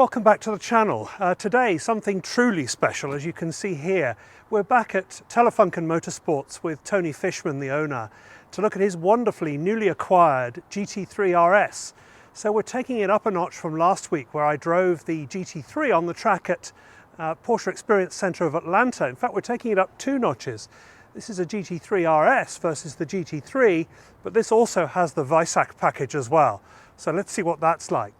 welcome back to the channel. Today something truly special. As you can see here, we're back at Telefunken Motorsports with Tony Fishman, the owner, to look at his wonderfully newly acquired GT3 RS. So we're taking it up a notch from last week, where I drove the GT3 on the track at Porsche Experience Center of Atlanta. In fact, we're taking it up 2 notches. This is a GT3 RS versus the GT3, but this also has the Weissach package as well. So let's see what that's like.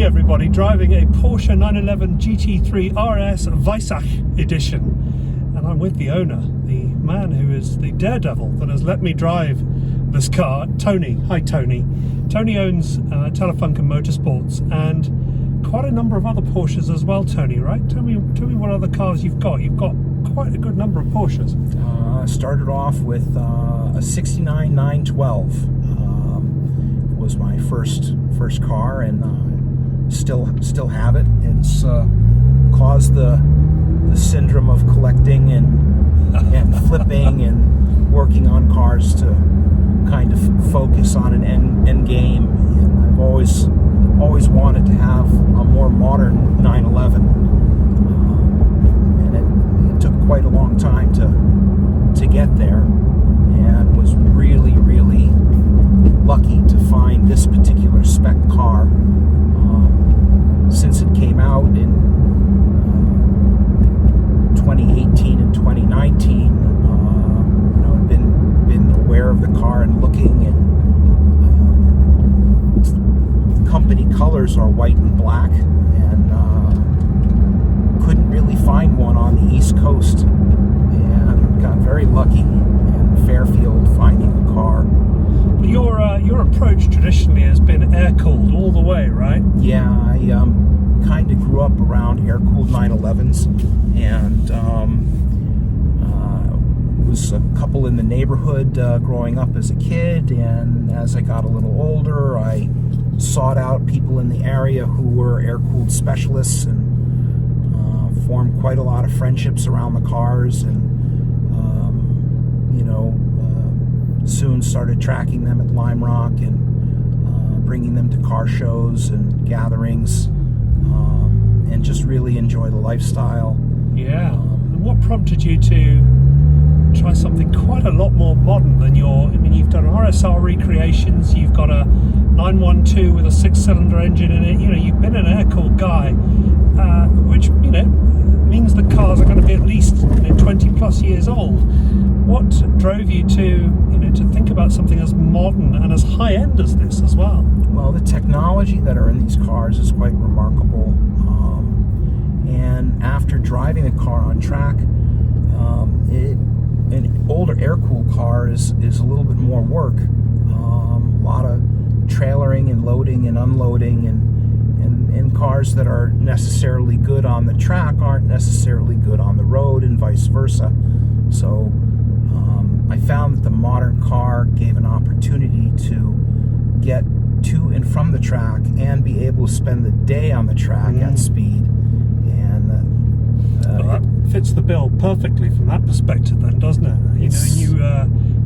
Everybody driving a Porsche 911 GT3 RS Weissach edition, and I'm with the owner, the man who is the daredevil that has let me drive this car, Tony. Hi Tony. Tony owns Telefunken Motorsports and quite a number of other Porsches as well, Tony, right? Tell me what other cars you've got. You've got quite a good number of Porsches. Started off with a 69 912 was my first car, and still have it. It's caused the syndrome of collecting and flipping and working on cars to kind of focus on an end game. And I've always wanted to have a more modern 911, and it took quite a long time to get there, and was really lucky to find this particular spec car. Since it came out in 2018 and 2019, I've been aware of the car and looking, and company colors are white and black, and couldn't really find one on the East Coast, and got very lucky in Fairfield finding the car. Your approach traditionally has been air-cooled all the way, right? Yeah, I kind of grew up around air-cooled 911s, and was a couple in the neighborhood growing up as a kid, and as I got a little older, I sought out people in the area who were air-cooled specialists, and formed quite a lot of friendships around the cars, and soon started tracking them at Lime Rock and bringing them to car shows and gatherings, and just really enjoy the lifestyle. Yeah. And what prompted you to try something quite a lot more modern than you've done RSR recreations, you've got a 912 with a 6-cylinder engine in it, you've been an air-cooled guy, which, means the cars are going to be at least 20 plus years old. What drove you to think about something as modern and as high-end as this as well? Well, the technology that are in these cars is quite remarkable. And after driving a car on track, an older air-cooled car is a little bit more work. A lot of trailering and loading and unloading, and cars that are necessarily good on the track aren't necessarily good on the road, and vice versa. So I found that the modern car gave an opportunity to get to and from the track and be able to spend the day on the track at speed. And that fits the bill perfectly from that perspective then, doesn't it?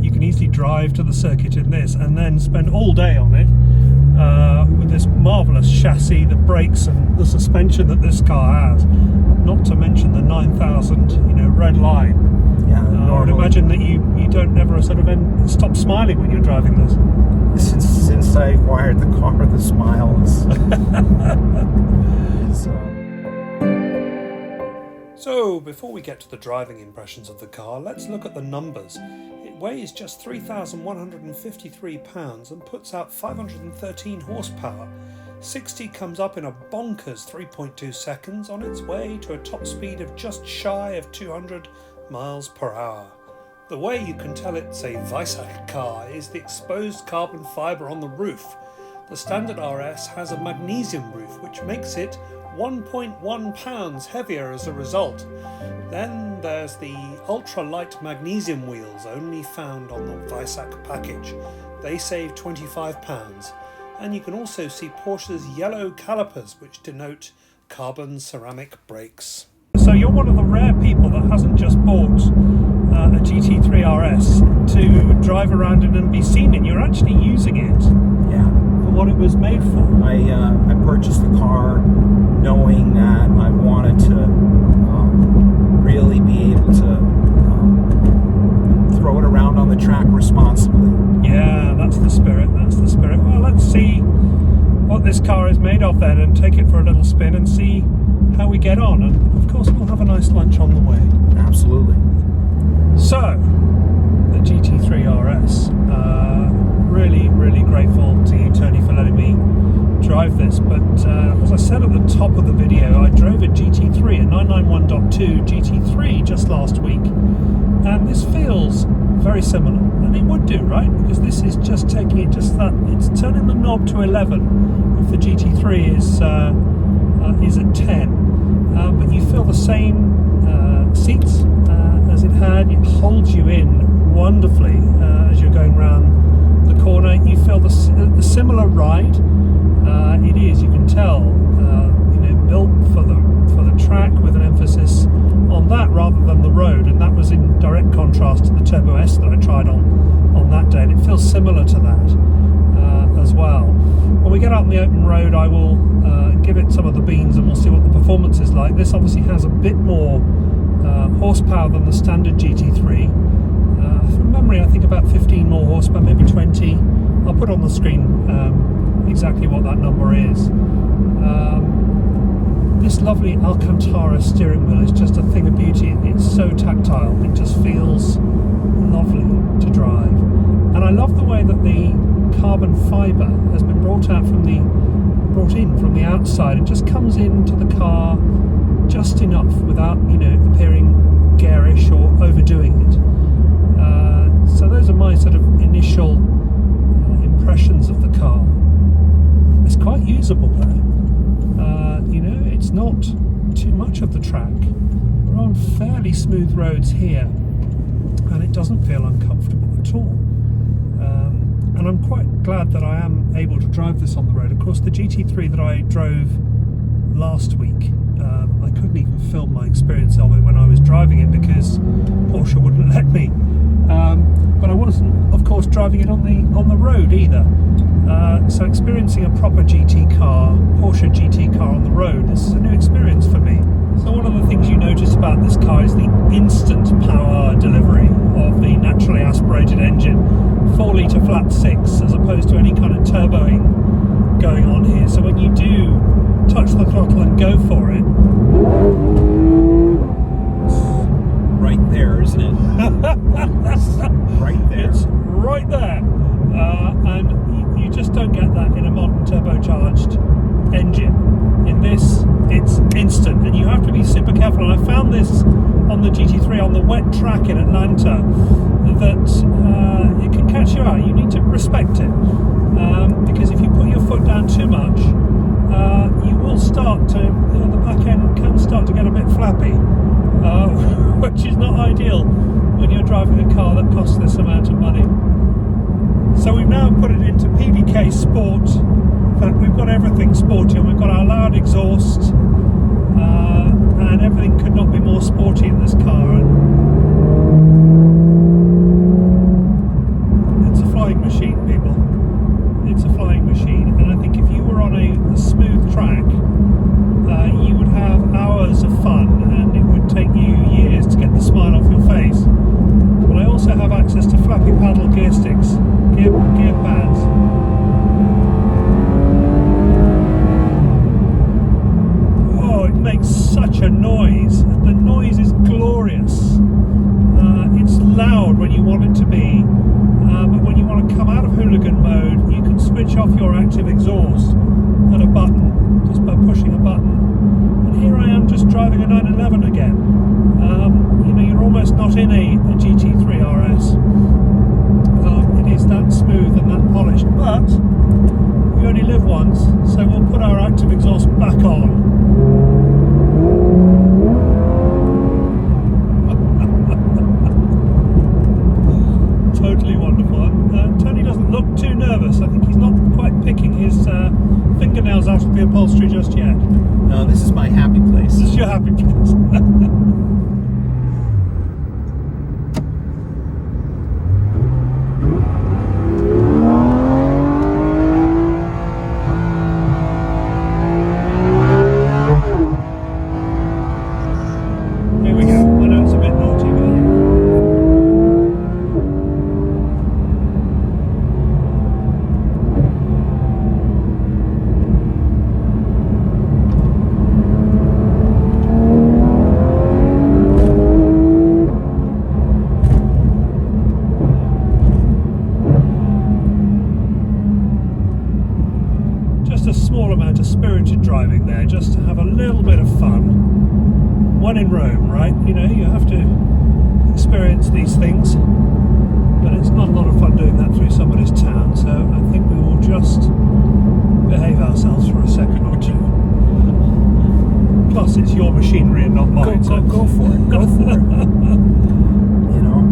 You can easily drive to the circuit in this and then spend all day on it with this marvelous chassis, the brakes and the suspension that this car has, not to mention the 9,000 red line. Yeah, I would imagine that you don't ever sort of stop smiling when you're driving this. Since I acquired the car, the smile is So before we get to the driving impressions of the car, let's look at the numbers. It weighs just 3,153 pounds and puts out 513 horsepower. 60 comes up in a bonkers 3.2 seconds on its way to a top speed of just shy of 200 miles per hour. The way you can tell it's a Weissach car is the exposed carbon fibre on the roof. The standard RS has a magnesium roof, which makes it 1.1 pounds heavier as a result. Then there's the ultra-light magnesium wheels only found on the Weissach package. They save 25 pounds. And you can also see Porsche's yellow calipers, which denote carbon ceramic brakes. So you're one of the rare people that hasn't just bought a GT3 RS to drive around in and be seen in. You're actually using it for what it was made for. I purchased the car knowing that I wanted to really be able to throw it around on the track responsibly. Yeah, that's the spirit, that's the spirit. Well, let's see what this car is made of then and take it for a little spin and see how we get on. And of course we'll have a nice lunch on the way. Absolutely. So, the GT3 RS. Really grateful to you, Tony, for letting me drive this. But as I said at the top of the video, I drove a GT3, a 991.2 GT3 just last week. And this feels very similar, and it would do, right? Because this is just taking it it's turning the knob to 11 if the GT3 is at 10. But you feel the same seats as it had. It holds you in wonderfully as you're going round the corner. You feel the similar ride. It is, you can tell, built for the track with an emphasis on that rather than the road, and that was in direct contrast to the Turbo S that I tried on that day, and it feels similar to that as well. When we get out on the open road, I will give it some of the beans and we'll see what the performance is like. This obviously has a bit more horsepower than the standard GT3. From memory, I think about 15 more horsepower, maybe 20. I'll put on the screen exactly what that number is. This lovely Alcantara steering wheel is just a thing of beauty. It's so tactile, it just feels lovely to drive. And I love the way that the carbon fibre has been brought in from the outside. It just comes into the car just enough without, appearing garish or overdoing it. So those are my sort of initial impressions of the car. It's quite usable though. It's not too much of the track. We're on fairly smooth roads here, and it doesn't feel uncomfortable at all. And I'm quite glad that I am able to drive this on the road. Of course, the GT3 that I drove last week, I couldn't even film my experience of it when I was driving it because Porsche wouldn't let me. But I wasn't, of course, driving it on the road either. So experiencing a proper Porsche GT car on the road, this is a new experience for me. So one of the things you notice about this car is the instant power delivery of the naturally aspirated engine. 4 litre flat 6 as opposed to any kind of turboing going on here. So when you do touch the throttle and go for it, right there, isn't it? Right there. It's right there. And you just don't get that in a modern turbocharged engine. In this, it's instant, and you have to be super careful. And I found this on the GT3 on the wet track in Atlanta, that it can catch you out. You need to respect it, because if you put your foot down too much, you will start to, the back end can start to get a bit flappy, which is not ideal when you're driving a car that costs this amount of money. So we've now put it into PDK Sport. In fact, we've got everything sporty, and we've got our loud exhaust, and everything could not be more sporty in this car. And it's a flying machine, people. It's a flying machine, and I think if you were on a smooth track, you would have hours of fun, and it would take you years to get the smile off your face. But I also have access to flappy paddle gear sticks, gear pads. Oh, it makes such a noise. The noise is glorious. It's loud when you want it to be, but when you want to come out of hooligan mode, you can switch off your active exhaust at a button, just by pushing a button. And here I am just driving a 911 again. You know, you're almost not in a GT3 RS. It is that smooth and that polished, but we only live once, so we'll put our active exhaust back on. Totally wonderful. Tony doesn't look too nervous. I think he's not quite picking his fingernails out of the upholstery just yet. No, this is my happy place. This is your happy place. Here we go. I know it's a bit naughty, but just a small amount of spirited driving there, just to have a little bit of fun. When in Rome, right? You know, you have to experience these things, but it's not a lot of fun doing that through somebody's town, so I think we will just behave ourselves for a second or two. Plus, it's your machinery and not mine. Go for it. Go for it. You know,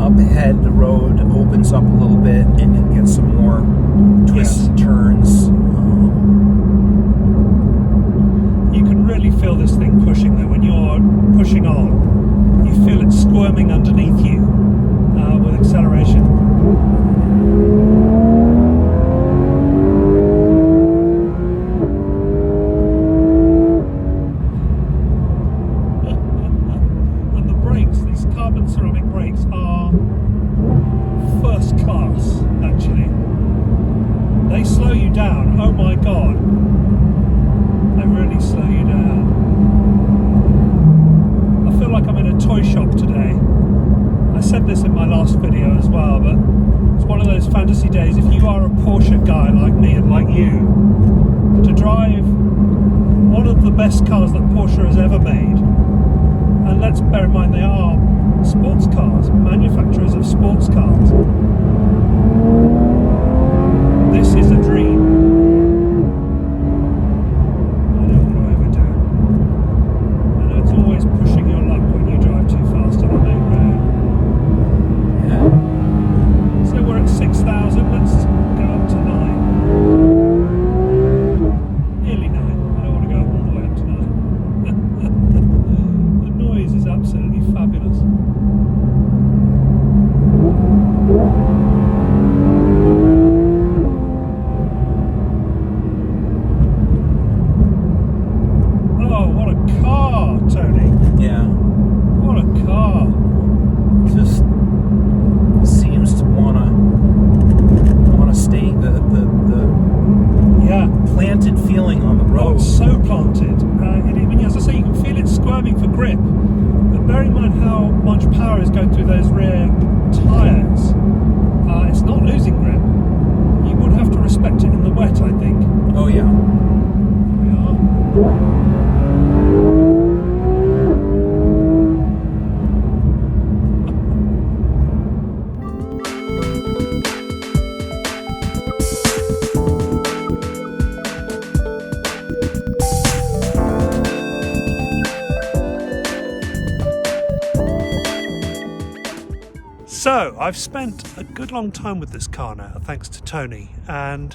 up ahead, the road opens up a little bit, and it gets some more twists and turns. You can really feel this thing pushing though. When you're pushing on, you feel it squirming underneath you with acceleration. And the brakes, these carbon ceramic brakes, are first class, actually. They slow you down, oh my god. They really slow you down. I feel like I'm in a toy shop today. I said this in my last video as well, but it's one of those fantasy days. If you are a Porsche guy like me and like you, to drive one of the best cars that Porsche has ever made, and let's bear in mind they are sports cars, manufacturers of sports cars, this is a dream. Always pushing your luck when you drive too fast on a main road. Yeah. So we're at 6,000, let's go up to 9. Nearly 9. I don't want to go all the way up to 9. The noise is absolutely fabulous. Oh, what a car, Tony. Yeah. What a car. Just seems to wanna stay the yeah, planted feeling on the road. Oh, so planted. As I say, you can feel it squirming for grip. But bear in mind how much power is going through those rear tyres. It's not losing grip. You would have to respect it in the wet, I think. Oh yeah. Here we are. So, I've spent a good long time with this car now, thanks to Tony, and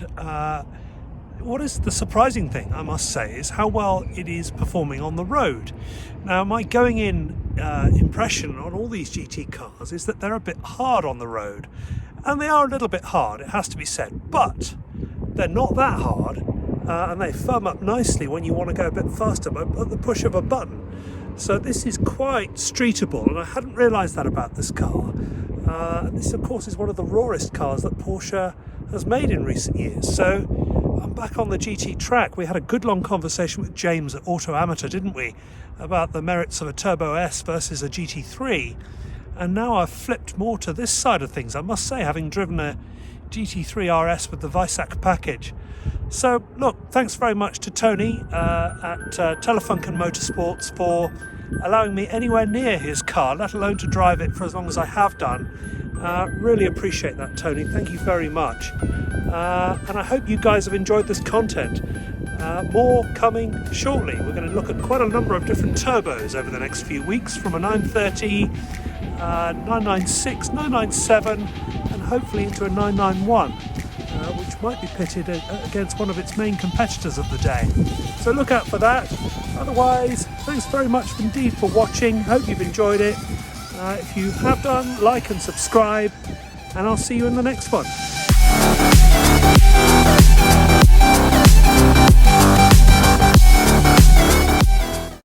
what is the surprising thing, I must say, is how well it is performing on the road. Now, my going in impression on all these GT cars is that they're a bit hard on the road, and they are a little bit hard, it has to be said, but they're not that hard, and they firm up nicely when you want to go a bit faster by the push of a button. So this is quite streetable, and I hadn't realised that about this car. This, of course, is one of the rawest cars that Porsche has made in recent years. So I'm back on the GT track. We had a good long conversation with James at Auto Amateur, didn't we, about the merits of a Turbo S versus a GT3. and now I've flipped more to this side of things, I must say, having driven a GT3 RS with the Weissach package. So look, thanks very much to Tony at Telefunken Motorsports for allowing me anywhere near his car, let alone to drive it for as long as I have done. Really appreciate that, Tony. Thank you very much. And I hope you guys have enjoyed this content. More coming shortly. We're going to look at quite a number of different turbos over the next few weeks, from a 930, 996, 997, and hopefully into a 991, which might be pitted against one of its main competitors of the day. So look out for that. Otherwise, thanks very much indeed for watching. Hope you've enjoyed it. If you have done, like and subscribe, and I'll see you in the next one.